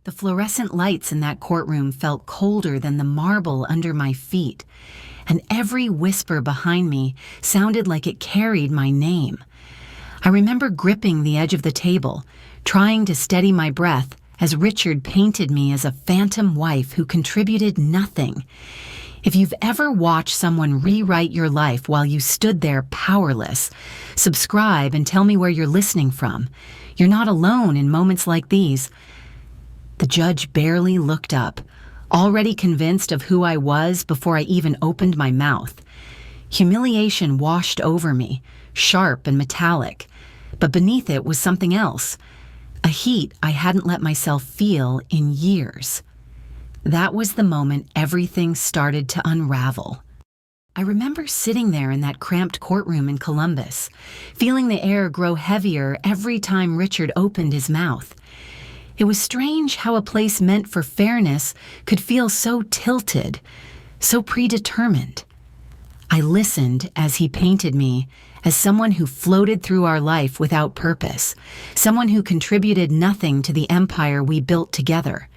The fluorescent lights in that courtroom felt colder than the marble under my feet, and every whisper behind me sounded like it carried my name. I remember gripping the edge of the table, trying to steady my breath as Richard painted me as a phantom wife who contributed nothing. If you've ever watched someone rewrite your life while you stood there powerless, subscribe and tell me where you're listening from. You're not alone in moments like these. The judge barely looked up, already convinced of who I was before I even opened my mouth. Humiliation washed over me, sharp and metallic, but beneath it was something else, a heat I hadn't let myself feel in years. That was the moment everything started to unravel. I remember sitting there in that cramped courtroom in Columbus, feeling the air grow heavier every time Richard opened his mouth. It was strange how a place meant for fairness could feel so tilted, so predetermined. I listened as he painted me as someone who floated through our life without purpose, someone who contributed nothing to the empire we built together.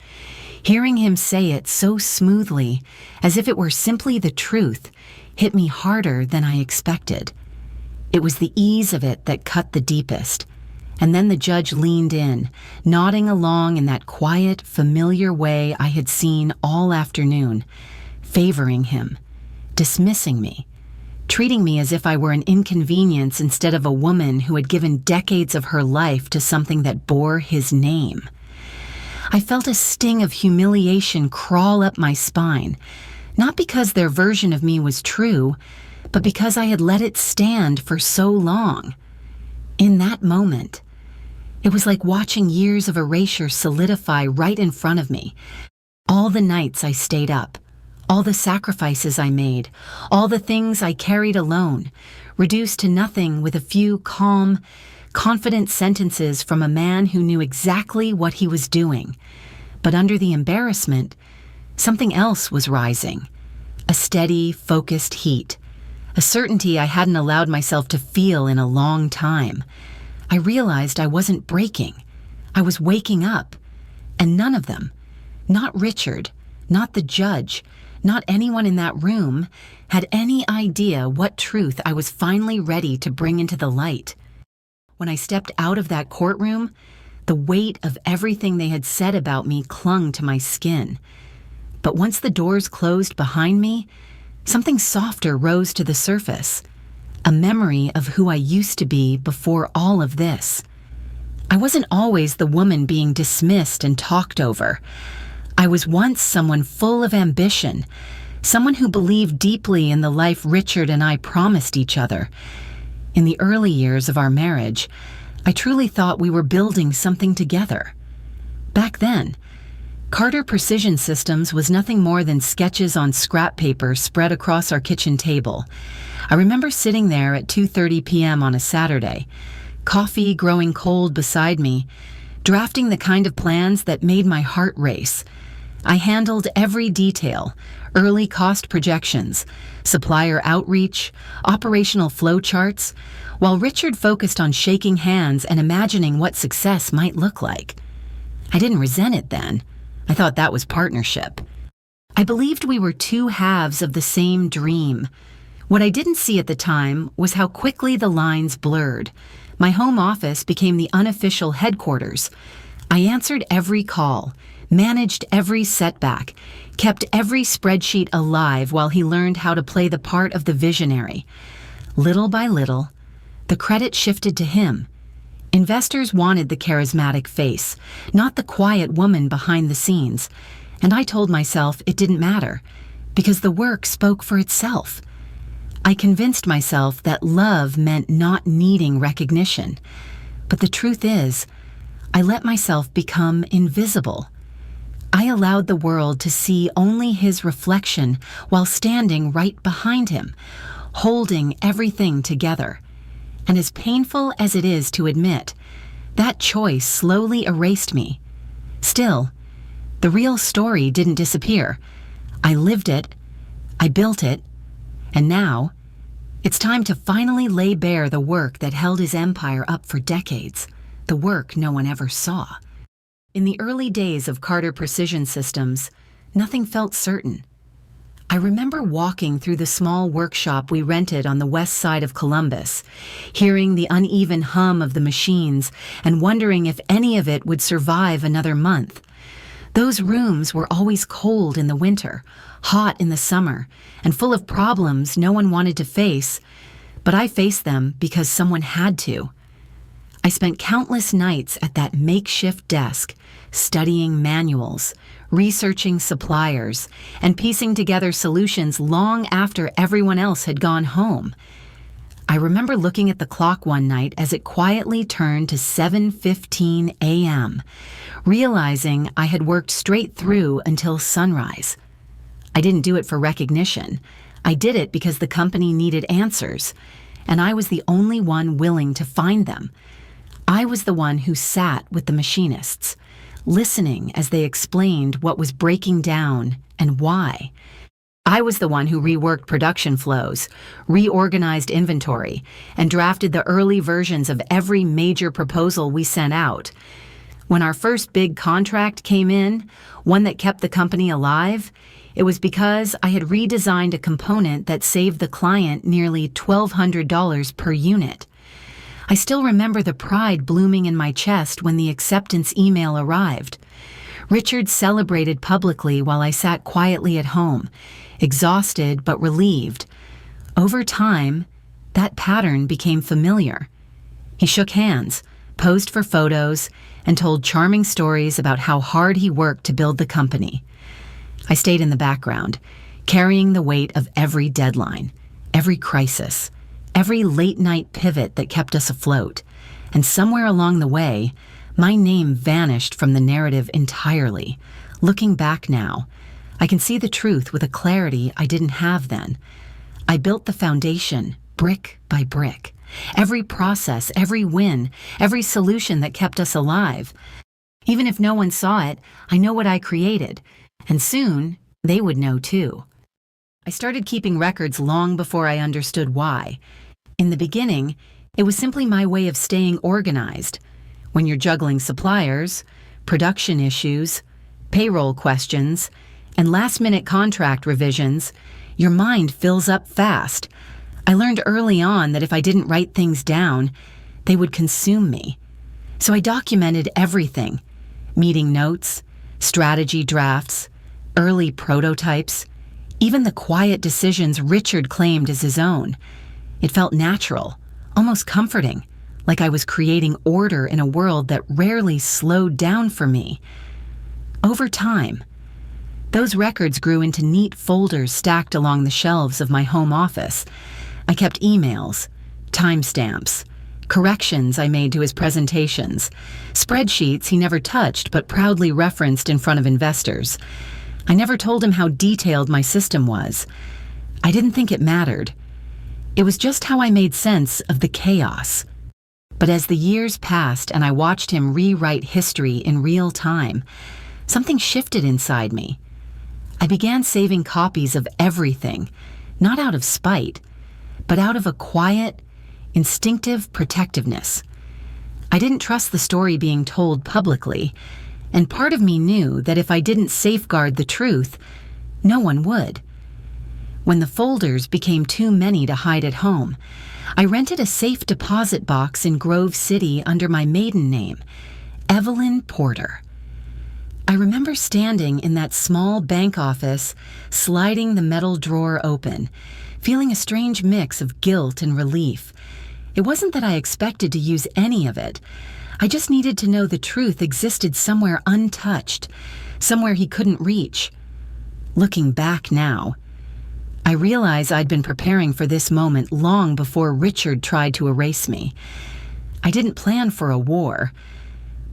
Hearing him say it so smoothly, as if it were simply the truth, hit me harder than I expected. It was the ease of it that cut the deepest. And then the judge leaned in, nodding along in that quiet, familiar way I had seen all afternoon, favoring him, dismissing me, treating me as if I were an inconvenience instead of a woman who had given decades of her life to something that bore his name. I felt a sting of humiliation crawl up my spine, not because their version of me was true, but because I had let it stand for so long. In that moment, it was like watching years of erasure solidify right in front of me. All the nights I stayed up, all the sacrifices I made, all the things I carried alone, reduced to nothing with a few calm, confident sentences from a man who knew exactly what he was doing. But under the embarrassment, something else was rising. A steady, focused heat. A certainty I hadn't allowed myself to feel in a long time. I realized I wasn't breaking. I was waking up. And none of them, not Richard, not the judge, not anyone in that room, had any idea what truth I was finally ready to bring into the light. When I stepped out of that courtroom, the weight of everything they had said about me clung to my skin. But once the doors closed behind me, something softer rose to the surface. A memory of who I used to be before all of this. I wasn't always the woman being dismissed and talked over. I was once someone full of ambition, someone who believed deeply in the life Richard and I promised each other. In the early years of our marriage, I truly thought we were building something together. Back then, Carter Precision Systems was nothing more than sketches on scrap paper spread across our kitchen table. I remember sitting there at 2:30 p.m. on a Saturday, coffee growing cold beside me, drafting the kind of plans that made my heart race. I handled every detail, early cost projections, supplier outreach, operational flowcharts, while Richard focused on shaking hands and imagining what success might look like. I didn't resent it then. I thought that was partnership. I believed we were two halves of the same dream. What I didn't see at the time was how quickly the lines blurred. My home office became the unofficial headquarters. I answered every call, managed every setback, kept every spreadsheet alive while he learned how to play the part of the visionary. Little by little, the credit shifted to him. Investors wanted the charismatic face, not the quiet woman behind the scenes, and I told myself it didn't matter, because the work spoke for itself. I convinced myself that love meant not needing recognition. But the truth is, I let myself become invisible. I allowed the world to see only his reflection while standing right behind him, holding everything together. And as painful as it is to admit, that choice slowly erased me. Still, the real story didn't disappear. I lived it, I built it, and now, it's time to finally lay bare the work that held his empire up for decades, the work no one ever saw. In the early days of Carter Precision Systems, nothing felt certain. I remember walking through the small workshop we rented on the west side of Columbus, hearing the uneven hum of the machines and wondering if any of it would survive another month. Those rooms were always cold in the winter, hot in the summer, and full of problems no one wanted to face, but I faced them because someone had to. I spent countless nights at that makeshift desk, studying manuals, researching suppliers, and piecing together solutions long after everyone else had gone home. I remember looking at the clock one night as it quietly turned to 7:15 a.m., realizing I had worked straight through until sunrise. I didn't do it for recognition. I did it because the company needed answers, and I was the only one willing to find them. I was the one who sat with the machinists, listening as they explained what was breaking down and why. I was the one who reworked production flows, reorganized inventory, and drafted the early versions of every major proposal we sent out. When our first big contract came in, one that kept the company alive, it was because I had redesigned a component that saved the client nearly $1,200 per unit. I still remember the pride blooming in my chest when the acceptance email arrived. Richard celebrated publicly while I sat quietly at home, exhausted but relieved. Over time, that pattern became familiar. He shook hands, posed for photos, and told charming stories about how hard he worked to build the company. I stayed in the background, carrying the weight of every deadline, every crisis, every late-night pivot that kept us afloat, and somewhere along the way, my name vanished from the narrative entirely. Looking back now, I can see the truth with a clarity I didn't have then. I built the foundation, brick by brick. Every process, every win, every solution that kept us alive. Even if no one saw it, I know what I created, and soon they would know too. I started keeping records long before I understood why. In the beginning, it was simply my way of staying organized. When you're juggling suppliers, production issues, payroll questions, and last-minute contract revisions, your mind fills up fast. I learned early on that if I didn't write things down, they would consume me. So I documented everything: meeting notes, strategy drafts, early prototypes, even the quiet decisions Richard claimed as his own. It felt natural, almost comforting, like I was creating order in a world that rarely slowed down for me. Over time, those records grew into neat folders stacked along the shelves of my home office. I kept emails, timestamps, corrections I made to his presentations, spreadsheets he never touched but proudly referenced in front of investors. I never told him how detailed my system was. I didn't think it mattered. It was just how I made sense of the chaos. But as the years passed and I watched him rewrite history in real time, something shifted inside me. I began saving copies of everything, not out of spite, but out of a quiet, instinctive protectiveness. I didn't trust the story being told publicly, and part of me knew that if I didn't safeguard the truth, no one would. When the folders became too many to hide at home, I rented a safe deposit box in Grove City under my maiden name, Evelyn Porter. I remember standing in that small bank office, sliding the metal drawer open, feeling a strange mix of guilt and relief. It wasn't that I expected to use any of it. I just needed to know the truth existed somewhere untouched, somewhere he couldn't reach. Looking back now, I realize I'd been preparing for this moment long before Richard tried to erase me. I didn't plan for a war,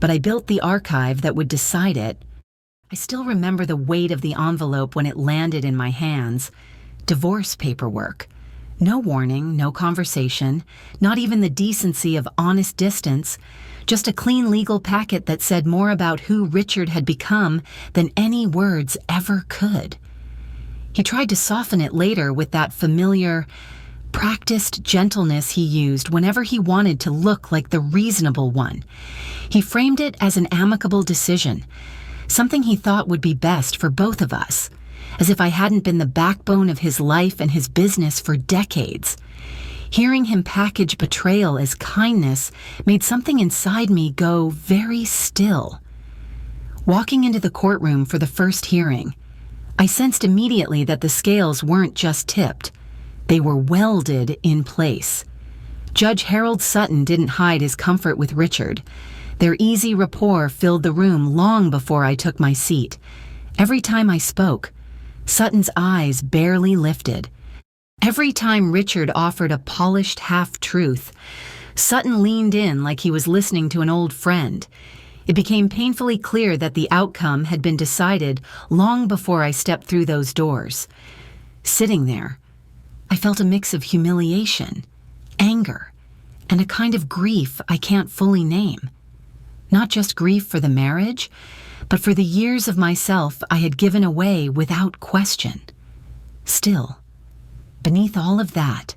but I built the archive that would decide it. I still remember the weight of the envelope when it landed in my hands. Divorce paperwork. No warning, no conversation, not even the decency of honest distance, just a clean legal packet that said more about who Richard had become than any words ever could. He tried to soften it later with that familiar, practiced gentleness he used whenever he wanted to look like the reasonable one. He framed it as an amicable decision, something he thought would be best for both of us, as if I hadn't been the backbone of his life and his business for decades. Hearing him package betrayal as kindness made something inside me go very still. Walking into the courtroom for the first hearing, I sensed immediately that the scales weren't just tipped. They were welded in place. Judge Harold Sutton didn't hide his comfort with Richard. Their easy rapport filled the room long before I took my seat. Every time I spoke, Sutton's eyes barely lifted. Every time Richard offered a polished half-truth, Sutton leaned in like he was listening to an old friend. It became painfully clear that the outcome had been decided long before I stepped through those doors. Sitting there, I felt a mix of humiliation, anger, and a kind of grief I can't fully name. Not just grief for the marriage, but for the years of myself I had given away without question. Still, beneath all of that,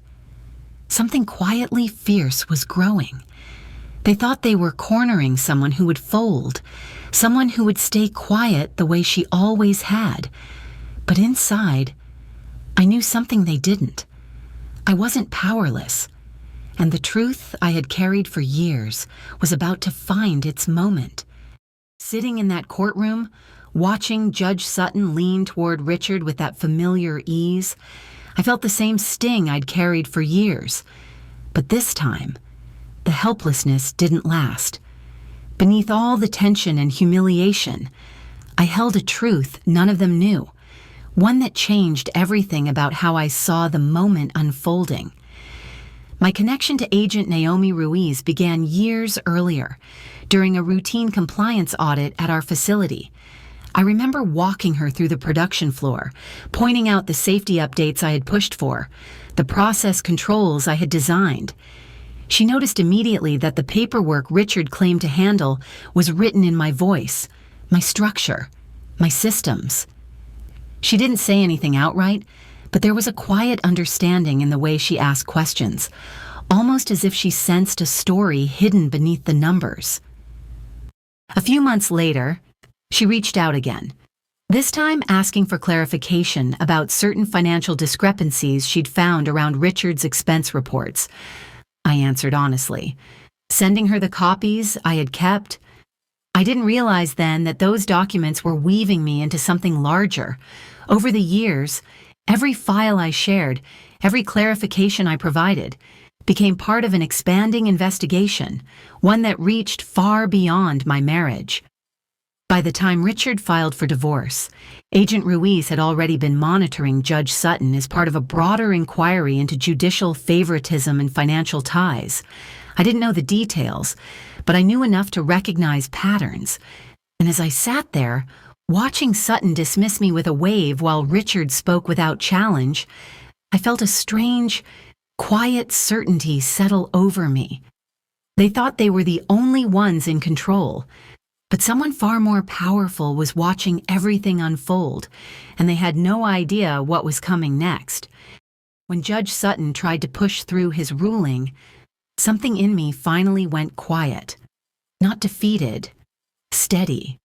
something quietly fierce was growing. They thought they were cornering someone who would fold, someone who would stay quiet the way she always had. But inside, I knew something they didn't. I wasn't powerless, and the truth I had carried for years was about to find its moment. Sitting in that courtroom, watching Judge Sutton lean toward Richard with that familiar ease, I felt the same sting I'd carried for years. But this time, the helplessness didn't last. Beneath all the tension and humiliation, I held a truth none of them knew, one that changed everything about how I saw the moment unfolding. My connection to Agent Naomi Ruiz began years earlier, during a routine compliance audit at our facility. I remember walking her through the production floor, pointing out the safety updates I had pushed for, the process controls I had designed. She noticed immediately that the paperwork Richard claimed to handle was written in my voice, my structure, my systems. She didn't say anything outright, but there was a quiet understanding in the way she asked questions, almost as if she sensed a story hidden beneath the numbers. A few months later, she reached out again, this time asking for clarification about certain financial discrepancies she'd found around Richard's expense reports. I answered honestly, sending her the copies I had kept. I didn't realize then that those documents were weaving me into something larger. Over the years, every file I shared, every clarification I provided, became part of an expanding investigation, one that reached far beyond my marriage. By the time Richard filed for divorce, Agent Ruiz had already been monitoring Judge Sutton as part of a broader inquiry into judicial favoritism and financial ties. I didn't know the details, but I knew enough to recognize patterns. And as I sat there, watching Sutton dismiss me with a wave while Richard spoke without challenge, I felt a strange, quiet certainty settle over me. They thought they were the only ones in control, but someone far more powerful was watching everything unfold, and they had no idea what was coming next. When Judge Sutton tried to push through his ruling, something in me finally went quiet. Not defeated, steady.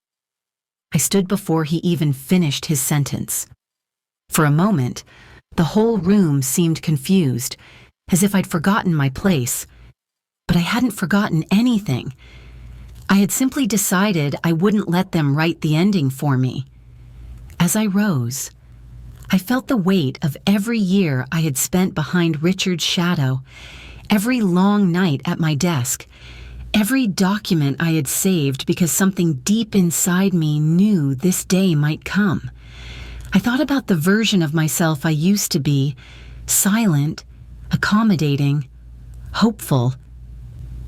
I stood before he even finished his sentence. For a moment, the whole room seemed confused, as if I'd forgotten my place. But I hadn't forgotten anything. I had simply decided I wouldn't let them write the ending for me. As I rose, I felt the weight of every year I had spent behind Richard's shadow, every long night at my desk, every document I had saved because something deep inside me knew this day might come. I thought about the version of myself I used to be, silent, accommodating, hopeful.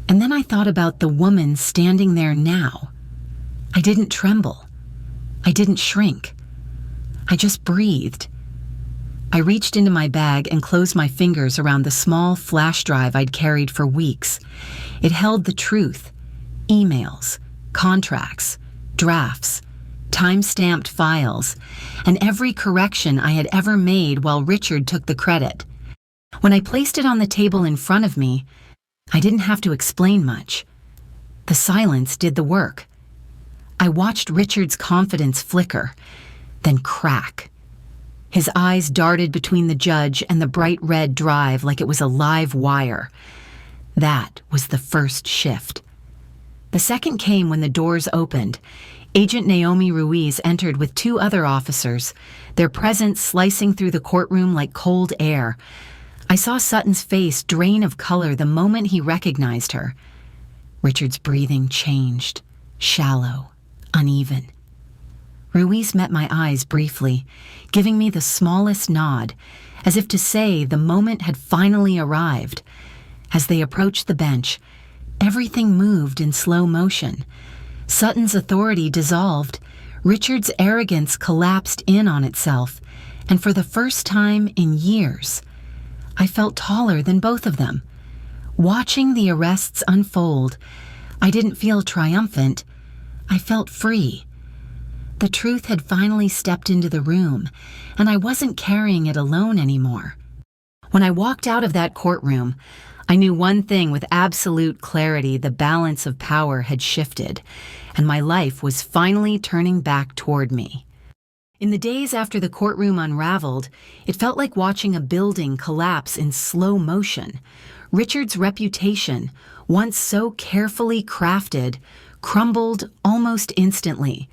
And then I thought about the woman standing there now. I didn't tremble. I didn't shrink. I just breathed. I reached into my bag and closed my fingers around the small flash drive I'd carried for weeks. It held the truth, emails, contracts, drafts, time-stamped files, and every correction I had ever made while Richard took the credit. When I placed it on the table in front of me, I didn't have to explain much. The silence did the work. I watched Richard's confidence flicker, then crack. His eyes darted between the judge and the bright red drive like it was a live wire. That was the first shift. The second came when the doors opened. Agent Naomi Ruiz entered with two other officers, their presence slicing through the courtroom like cold air. I saw Sutton's face drain of color the moment he recognized her. Richard's breathing changed, shallow, uneven. Ruiz met my eyes briefly, giving me the smallest nod, as if to say the moment had finally arrived. As they approached the bench, everything moved in slow motion. Sutton's authority dissolved, Richard's arrogance collapsed in on itself, and for the first time in years, I felt taller than both of them. Watching the arrests unfold, I didn't feel triumphant. I felt free. The truth had finally stepped into the room, and I wasn't carrying it alone anymore. When I walked out of that courtroom, I knew one thing with absolute clarity: the balance of power had shifted, and my life was finally turning back toward me. In the days after the courtroom unraveled, it felt like watching a building collapse in slow motion. Richard's reputation, once so carefully crafted, crumbled almost instantly.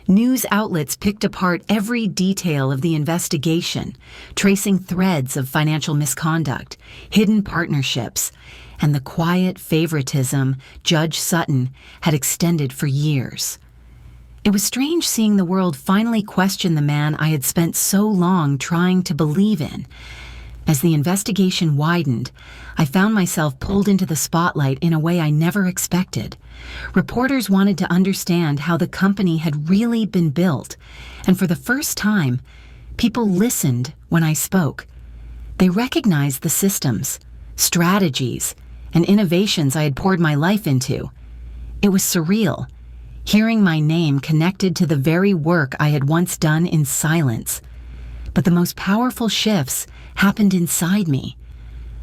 News outlets picked apart every detail of the investigation, tracing threads of financial misconduct, hidden partnerships, and the quiet favoritism Judge Sutton had extended for years. It was strange seeing the world finally question the man I had spent so long trying to believe in. As the investigation widened, I found myself pulled into the spotlight in a way I never expected. Reporters wanted to understand how the company had really been built, and for the first time, people listened when I spoke. They recognized the systems, strategies, and innovations I had poured my life into. It was surreal, hearing my name connected to the very work I had once done in silence. But the most powerful shifts happened inside me.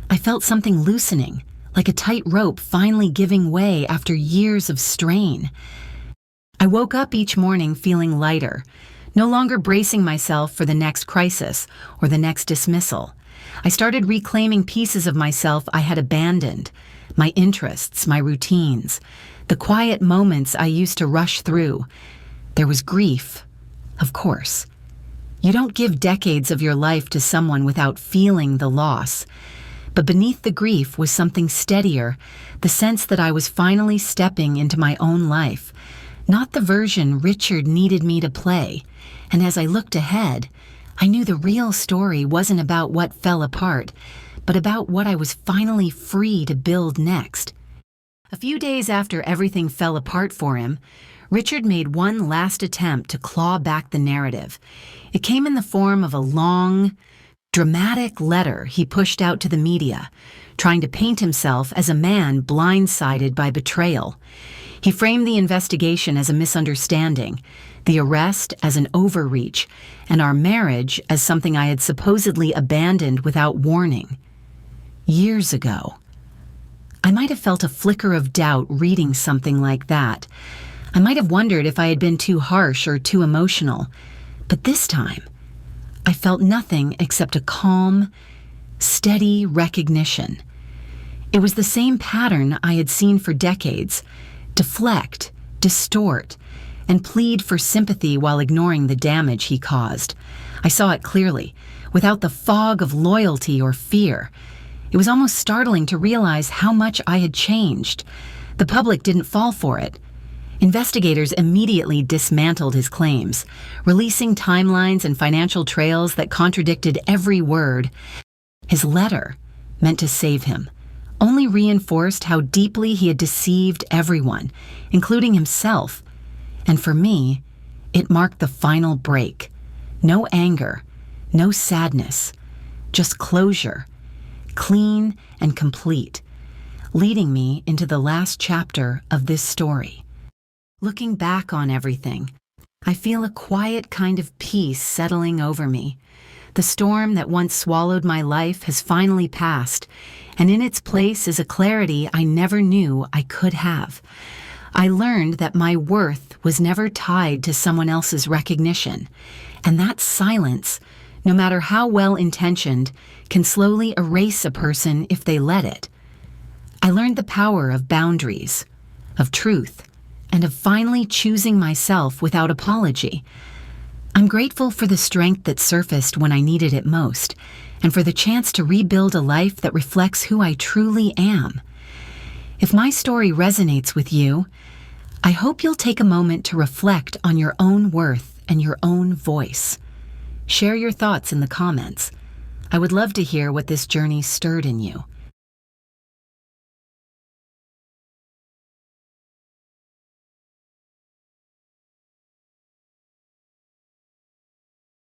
I felt something loosening, like a tight rope finally giving way after years of strain. I woke up each morning feeling lighter, no longer bracing myself for the next crisis or the next dismissal. I started reclaiming pieces of myself I had abandoned, my interests, my routines, the quiet moments I used to rush through. There was grief, of course. You don't give decades of your life to someone without feeling the loss. But beneath the grief was something steadier, the sense that I was finally stepping into my own life, not the version Richard needed me to play. And as I looked ahead, I knew the real story wasn't about what fell apart, but about what I was finally free to build next. A few days after everything fell apart for him, Richard made one last attempt to claw back the narrative. It came in the form of a long, dramatic letter he pushed out to the media, trying to paint himself as a man blindsided by betrayal. He framed the investigation as a misunderstanding, the arrest as an overreach, and our marriage as something I had supposedly abandoned without warning. Years ago, I might have felt a flicker of doubt reading something like that. I might have wondered if I had been too harsh or too emotional. But this time, I felt nothing except a calm, steady recognition. It was the same pattern I had seen for decades: deflect, distort, and plead for sympathy while ignoring the damage he caused. I saw it clearly, without the fog of loyalty or fear. It was almost startling to realize how much I had changed. The public didn't fall for it. Investigators immediately dismantled his claims, releasing timelines and financial trails that contradicted every word. His letter, meant to save him, only reinforced how deeply he had deceived everyone, including himself. And for me, it marked the final break. No anger, no sadness, just closure, clean and complete, leading me into the last chapter of this story. Looking back on everything, I feel a quiet kind of peace settling over me. The storm that once swallowed my life has finally passed, and in its place is a clarity I never knew I could have. I learned that my worth was never tied to someone else's recognition, and that silence, no matter how well-intentioned, can slowly erase a person if they let it. I learned the power of boundaries, of truth, and of finally choosing myself without apology. I'm grateful for the strength that surfaced when I needed it most, and for the chance to rebuild a life that reflects who I truly am. If my story resonates with you, I hope you'll take a moment to reflect on your own worth and your own voice. Share your thoughts in the comments. I would love to hear what this journey stirred in you.